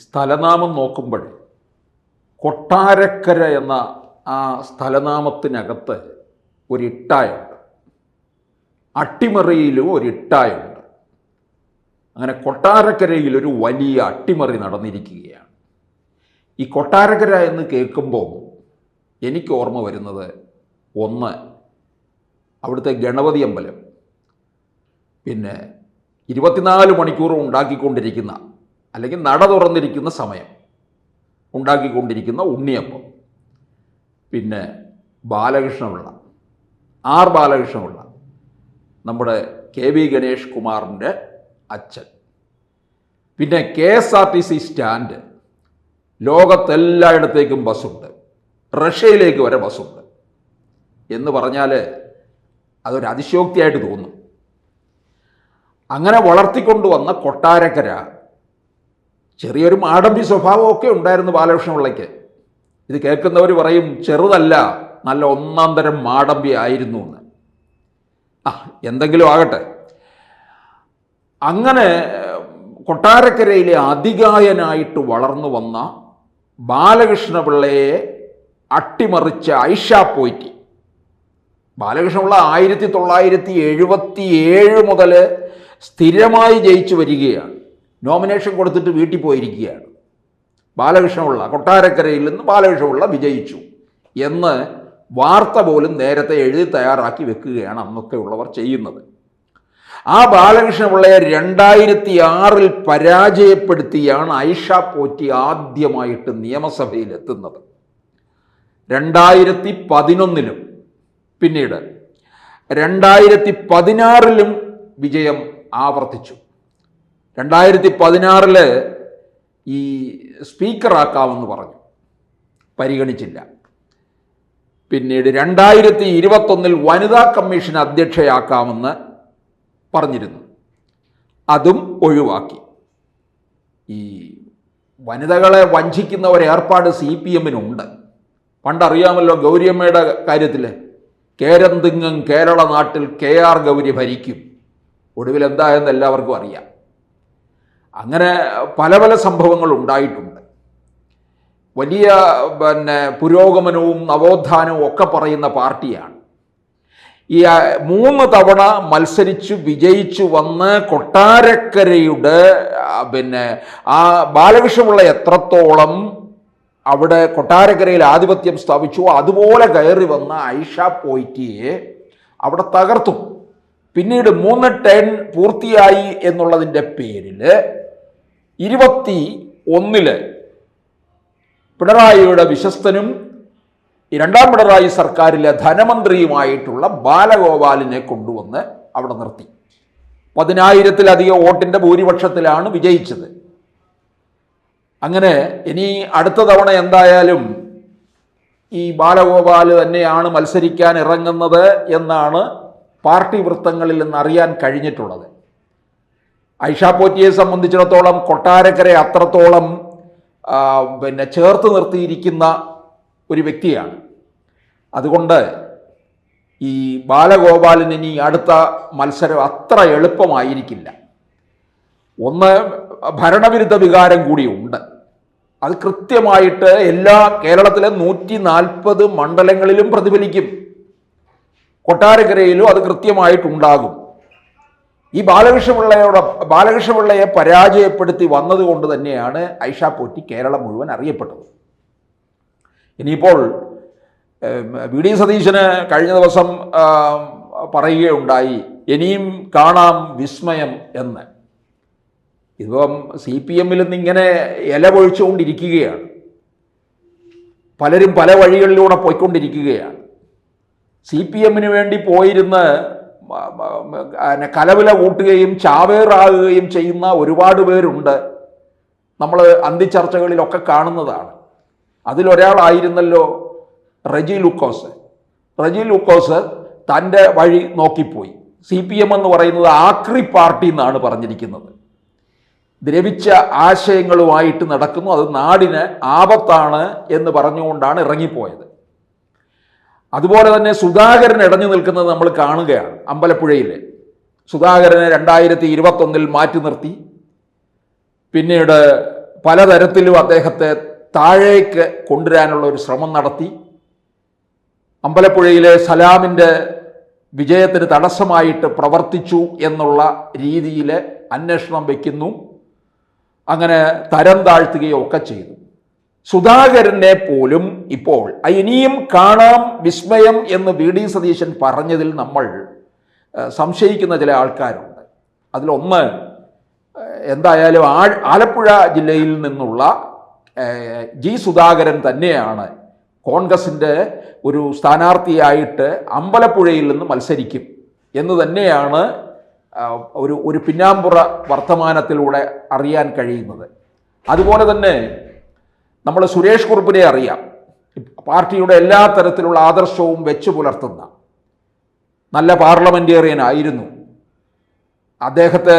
സ്ഥലനാമം നോക്കുമ്പോൾ കൊട്ടാരക്കര എന്ന ആ സ്ഥലനാമത്തിനകത്ത് ഒരിട്ടായുണ്ട്, അട്ടിമറിയിലും ഒരിട്ടായുണ്ട്. അങ്ങനെ കൊട്ടാരക്കരയിൽ ഒരു വലിയ അട്ടിമറി നടന്നിരിക്കുകയാണ്. ഈ കൊട്ടാരക്കര എന്ന് കേൾക്കുമ്പോൾ എനിക്ക് ഓർമ്മ വരുന്നത് ഒന്ന് അവിടുത്തെ ഗണപതി അമ്പലം, പിന്നെ 24 മണിക്കൂറും ഉണ്ടാക്കിക്കൊണ്ടിരിക്കുന്ന അല്ലെങ്കിൽ നട തുറന്നിരിക്കുന്ന സമയം ഉണ്ടാക്കിക്കൊണ്ടിരിക്കുന്ന ഉണ്ണിയപ്പം, പിന്നെ ബാലകൃഷ്ണപിള്ള, ആർ ബാലകൃഷ്ണപിള്ള, നമ്മുടെ കെ വി ഗണേഷ് കുമാറിൻ്റെ അച്ഛൻ, പിന്നെ KSRTC സ്റ്റാൻഡ്. ലോകത്തെല്ലായിടത്തേക്കും ബസ്സുണ്ട്, റഷ്യയിലേക്ക് വരെ ബസ്സുണ്ട് എന്ന് പറഞ്ഞാൽ അതൊരു അതിശയോക്തിയായിട്ട് തോന്നും. അങ്ങനെ വളർത്തിക്കൊണ്ടുവന്ന കൊട്ടാരക്കര ചെറിയൊരു മാടമ്പി സ്വഭാവമൊക്കെ ഉണ്ടായിരുന്നു ബാലകൃഷ്ണപിള്ളയ്ക്ക്. ഇത് കേൾക്കുന്നവർ പറയും ചെറുതല്ല, നല്ല ഒന്നാം തരം മാടമ്പി ആയിരുന്നു എന്ന്. എന്തെങ്കിലും ആകട്ടെ. അങ്ങനെ കൊട്ടാരക്കരയിലെ അതികായനായിട്ട് വളർന്നു വന്ന ബാലകൃഷ്ണപിള്ളയെ അട്ടിമറിച്ച ഐഷ പോറ്റി. ബാലകൃഷ്ണപിള്ള 1977 മുതൽ സ്ഥിരമായി ജയിച്ചു വരികയാണ്. നോമിനേഷൻ കൊടുത്തിട്ട് വീട്ടിൽ പോയിരിക്കുകയാണ്. ബാലകൃഷ്ണപിള്ള കൊട്ടാരക്കരയിൽ നിന്ന് ബാലകൃഷ്ണപിള്ള വിജയിച്ചു എന്ന് വാർത്ത പോലും നേരത്തെ എഴുതി തയ്യാറാക്കി വെക്കുകയാണ് അന്നൊക്കെ ഉള്ളവർ ചെയ്യുന്നത്. ആ ബാലകൃഷ്ണപിള്ളയെ 2006 പരാജയപ്പെടുത്തിയാണ് ഐഷ പോറ്റി ആദ്യമായിട്ട് നിയമസഭയിൽ എത്തുന്നത്. 2011 പിന്നീട് 2016 വിജയം ആവർത്തിച്ചു. 2016 ഈ സ്പീക്കറാക്കാമെന്ന് പറഞ്ഞു, പരിഗണിച്ചില്ല. പിന്നീട് 2021 വനിതാ കമ്മീഷൻ അധ്യക്ഷയാക്കാമെന്ന് പറഞ്ഞിരുന്നു, അതും ഒഴിവാക്കി. ഈ വനിതകളെ വഞ്ചിക്കുന്ന ഒരേർപ്പാട് CPM-നുണ്ട്. പണ്ടറിയാമല്ലോ ഗൗരിയമ്മയുടെ കാര്യത്തിൽ, കേരന്തിങ്ങും കേരള നാട്ടിൽ KR ഗൗരി ഭരിക്കും. ഒടുവിൽ എന്തായെന്ന് എല്ലാവർക്കും അറിയാം. അങ്ങനെ പല പല സംഭവങ്ങൾ ഉണ്ടായിട്ടുണ്ട്. വലിയ പുരോഗമനവും നവോത്ഥാനവും ഒക്കെ പറയുന്ന പാർട്ടിയാണ്. ഈ 3 തവണ മത്സരിച്ചു വിജയിച്ചു വന്ന് കൊട്ടാരക്കരയുടെ ആ ബാലകൃഷ്ണപിള്ള എത്രത്തോളം അവിടെ കൊട്ടാരക്കരയിൽ ആധിപത്യം സ്ഥാപിച്ചു, അതുപോലെ കയറി വന്ന ഐഷ പോറ്റിയെ അവിടെ തകർത്തു. പിന്നീട് 3 ടേൺ പൂർത്തിയായി എന്നുള്ളതിൻ്റെ പേരിൽ 21 പിണറായിയുടെ വിശ്വസ്തനും രണ്ടാം പിണറായി സർക്കാരിലെ ധനമന്ത്രിയുമായിട്ടുള്ള ബാലഗോപാലിനെ കൊണ്ടുവന്ന് അവിടെ നിർത്തി. 10,000-ലധികം വോട്ടിൻ്റെ ഭൂരിപക്ഷത്തിലാണ് വിജയിച്ചത്. അങ്ങനെ ഇനി അടുത്ത തവണ എന്തായാലും ഈ ബാലഗോപാൽ തന്നെയാണ് മത്സരിക്കാൻ ഇറങ്ങുന്നത് എന്നാണ് പാർട്ടി വൃത്തങ്ങളിൽ നിന്ന് അറിയാൻ കഴിഞ്ഞിട്ടുള്ളത്. ഐഷ പോറ്റിയെ സംബന്ധിച്ചിടത്തോളം കൊട്ടാരക്കര അത്രത്തോളം ചേർത്ത് നിർത്തിയിരിക്കുന്ന ഒരു വ്യക്തിയാണ്. അതുകൊണ്ട് ഈ ബാലഗോപാലിന് ഇനി അടുത്ത മത്സരം അത്ര എളുപ്പമായിരിക്കില്ല. ഒന്ന്, ഭരണവിരുദ്ധ വികാരം കൂടിയുണ്ട്. അത് കൃത്യമായിട്ട് കേരളത്തിലെ 140 മണ്ഡലങ്ങളിലും പ്രതിഫലിക്കും. കൊട്ടാരക്കരയിലും അത് കൃത്യമായിട്ടുണ്ടാകും. ഈ ബാലകൃഷ്ണപിള്ളയെ പരാജയപ്പെടുത്തി വന്നതുകൊണ്ട് തന്നെയാണ് ഐഷ പോറ്റി കേരളം മുഴുവൻ അറിയപ്പെട്ടത്. ഇനിയിപ്പോൾ VD സതീശന് കഴിഞ്ഞ ദിവസം പറയുകയുണ്ടായി, ഇനിയും കാണാം വിസ്മയം എന്ന്. ഇപ്പം CPM-ൽ നിന്ന് ഇങ്ങനെ ഇല പൊഴിച്ചുകൊണ്ടിരിക്കുകയാണ്. പലരും പല വഴികളിലൂടെ പോയിക്കൊണ്ടിരിക്കുകയാണ്. CPM-ന് വേണ്ടി പോയിരുന്ന് കലവില കൂട്ടുകയും ചാവേറാകുകയും ചെയ്യുന്ന ഒരുപാട് പേരുണ്ട്. നമ്മൾ അന്തിച്ചർച്ചകളിലൊക്കെ കാണുന്നതാണ്. അതിലൊരാളായിരുന്നല്ലോ റെജി ലൂക്കോസ് തൻ്റെ വഴി നോക്കിപ്പോയി. CPM എന്ന് പറയുന്നത് ആക്രി പാർട്ടി എന്നാണ് പറഞ്ഞിരിക്കുന്നത്. ദ്രവിച്ച ആശയങ്ങളുമായിട്ട് നടക്കുന്നു, അത് നാടിന് ആപത്താണ് എന്ന് പറഞ്ഞുകൊണ്ടാണ് ഇറങ്ങിപ്പോയത്. അതുപോലെ തന്നെ സുധാകരൻ ഇടഞ്ഞു നിൽക്കുന്നത് നമ്മൾ കാണുകയാണ്. അമ്പലപ്പുഴയിൽ സുധാകരനെ 2021 മാറ്റി നിർത്തി. പിന്നീട് പലതരത്തിലും അദ്ദേഹത്തെ താഴേക്ക് കൊണ്ടുവരാനുള്ള ഒരു ശ്രമം നടത്തി. അമ്പലപ്പുഴയിലെ സലാമിൻ്റെ വിജയത്തിന് തടസ്സമായിട്ട് പ്രവർത്തിച്ചു എന്നുള്ള രീതിയിൽ അന്വേഷണം വയ്ക്കുന്നു. അങ്ങനെ തരം താഴ്ത്തുകയൊക്കെ ചെയ്തു. സുധാകരനെ പോലും ഇപ്പോൾ ഇനിയും കാണാം വിസ്മയം എന്ന് വി ഡി സതീശൻ പറഞ്ഞതിൽ നമ്മൾ സംശയിക്കുന്ന ചില ആൾക്കാരുണ്ട്. അതിലൊന്ന്, എന്തായാലും ആലപ്പുഴ ജില്ലയിൽ നിന്നുള്ള ജി സുധാകരൻ തന്നെയാണ് കോൺഗ്രസിൻ്റെ ഒരു സ്ഥാനാർത്ഥിയായിട്ട് അമ്പലപ്പുഴയിൽ നിന്ന് മത്സരിക്കും എന്ന് തന്നെയാണ് ഒരു പിന്നാമ്പുറ വർത്തമാനത്തിലൂടെ അറിയാൻ കഴിയുന്നത്. അതുപോലെ തന്നെ നമ്മൾ സുരേഷ് കുറുപ്പിനെ അറിയാം. പാർട്ടിയുടെ എല്ലാ തരത്തിലുള്ള ആദർശവും വെച്ചു പുലർത്തുന്ന നല്ല പാർലമെൻറ്റേറിയൻ ആയിരുന്നു. അദ്ദേഹത്തെ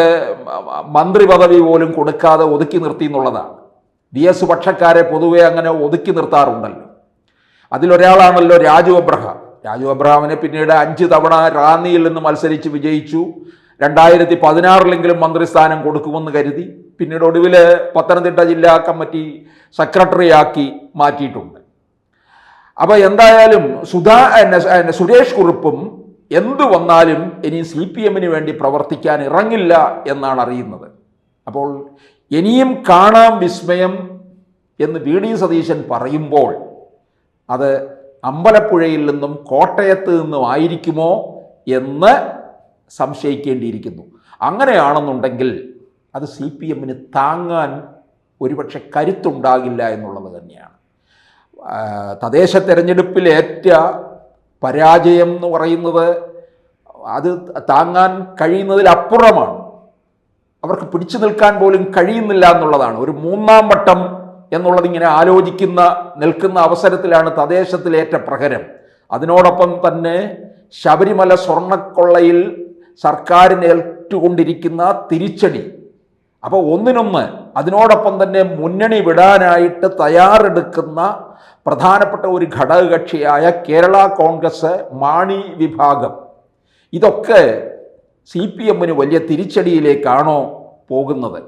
മന്ത്രി പദവി പോലും കൊടുക്കാതെ ഒതുക്കി നിർത്തി എന്നുള്ളതാണ്. DS പക്ഷക്കാരെ പൊതുവെ അങ്ങനെ ഒതുക്കി നിർത്താറുണ്ടല്ലോ. അതിലൊരാളാണല്ലോ രാജു അബ്രഹാം. രാജു അബ്രഹാമിനെ പിന്നീട് 5 തവണ റാന്നിയിൽ നിന്ന് മത്സരിച്ച് വിജയിച്ചു. 2016 മന്ത്രിസ്ഥാനം കൊടുക്കുമെന്ന് കരുതി. പിന്നീട് ഒടുവിൽ പത്തനംതിട്ട ജില്ലാ കമ്മിറ്റി സെക്രട്ടറിയാക്കി മാറ്റിയിട്ടുണ്ട്. അപ്പോൾ എന്തായാലും സുരേഷ് കുറുപ്പും എന്തു വന്നാലും ഇനി CPM വേണ്ടി പ്രവർത്തിക്കാൻ ഇറങ്ങില്ല എന്നാണ് അറിയുന്നത്. അപ്പോൾ ഇനിയും കാണാം വിസ്മയം എന്ന് വി ഡി സതീശൻ പറയുമ്പോൾ അത് അമ്പലപ്പുഴയിൽ നിന്നും കോട്ടയത്ത് നിന്നും ആയിരിക്കുമോ എന്ന് സംശയിക്കേണ്ടിയിരിക്കുന്നു. അങ്ങനെയാണെന്നുണ്ടെങ്കിൽ അത് CPM താങ്ങാൻ ഒരുപക്ഷെ കരുത്തുണ്ടാകില്ല എന്നുള്ളത് തന്നെയാണ്. തദ്ദേശ തെരഞ്ഞെടുപ്പിലേറ്റ പരാജയം എന്ന് പറയുന്നത് അത് താങ്ങാൻ കഴിയുന്നതിലപ്പുറമാണ്. അവർക്ക് പിടിച്ചു നിൽക്കാൻ പോലും കഴിയുന്നില്ല എന്നുള്ളതാണ്. ഒരു 3ാം വട്ടം എന്നുള്ളത് ഇങ്ങനെ നിൽക്കുന്ന അവസരത്തിലാണ് തദ്ദേശത്തിലേറ്റ പ്രഹരം. അതിനോടൊപ്പം തന്നെ ശബരിമല സ്വർണ്ണക്കൊള്ളയിൽ സർക്കാരിന് ഏറ്റുകൊണ്ടിരിക്കുന്ന തിരിച്ചടി. അപ്പോൾ ഒന്നിനൊന്ന് അതിനോടൊപ്പം തന്നെ മുന്നണി വിടാനായിട്ട് തയ്യാറെടുക്കുന്ന പ്രധാനപ്പെട്ട ഒരു ഘടകകക്ഷിയായ കേരള കോൺഗ്രസ് മാണി വിഭാഗം, ഇതൊക്കെ CPM വലിയ തിരിച്ചടിയിലേക്കാണോ പോകുന്നത്?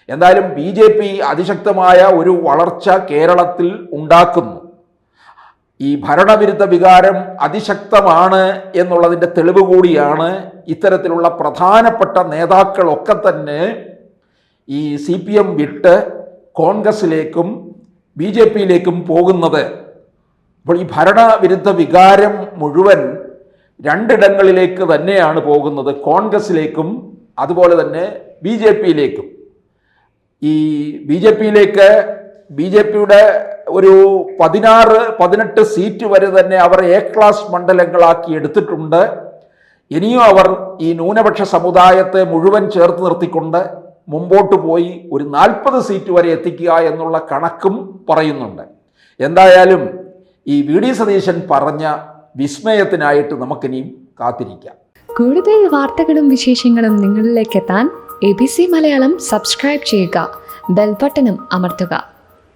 എന്തായാലും BJP അതിശക്തമായ ഒരു വളർച്ച കേരളത്തിൽ ഉണ്ടാക്കുന്നു. ഈ ഭരണവിരുദ്ധ വികാരം അതിശക്തമാണ് എന്നുള്ളതിൻ്റെ തെളിവ് കൂടിയാണ് ഇത്തരത്തിലുള്ള പ്രധാനപ്പെട്ട നേതാക്കളൊക്കെ തന്നെ ഈ CPM വിട്ട് കോൺഗ്രസിലേക്കും BJPയിലേക്കും പോകുന്നത്. അപ്പോൾ ഈ ഭരണവിരുദ്ധ വികാരം മുഴുവൻ 2 ഇടങ്ങളിലേക്ക് തന്നെയാണ് പോകുന്നത്, കോൺഗ്രസിലേക്കും അതുപോലെ തന്നെ BJPയിലേക്കും. ഈ BJPയിലേക്ക് BJPയുടെ ഒരു 16-18 സീറ്റ് വരെ തന്നെ അവർ ക്ലാസ് മണ്ഡലങ്ങളാക്കി എടുത്തിട്ടുണ്ട്. ഇനിയും അവർ ഈ ന്യൂനപക്ഷ സമുദായത്തെ മുഴുവൻ ചേർത്ത് നിർത്തിക്കൊണ്ട് മുമ്പോട്ട് പോയി ഒരു 40 സീറ്റ് വരെ എത്തിക്കുക എന്നുള്ള കണക്കും പറയുന്നുണ്ട്. എന്തായാലും ഈ വി ഡി സതീശൻ പറഞ്ഞ വിസ്മയത്തിനായിട്ട് നമുക്കിനിയും കാത്തിരിക്കാം. കൂടുതൽ വാർത്തകളും വിശേഷങ്ങളും നിങ്ങളിലേക്ക് എത്താൻ ABC മലയാളം സബ്സ്ക്രൈബ് ചെയ്യുക, ബെൽ ബട്ടണും അമർത്തുക.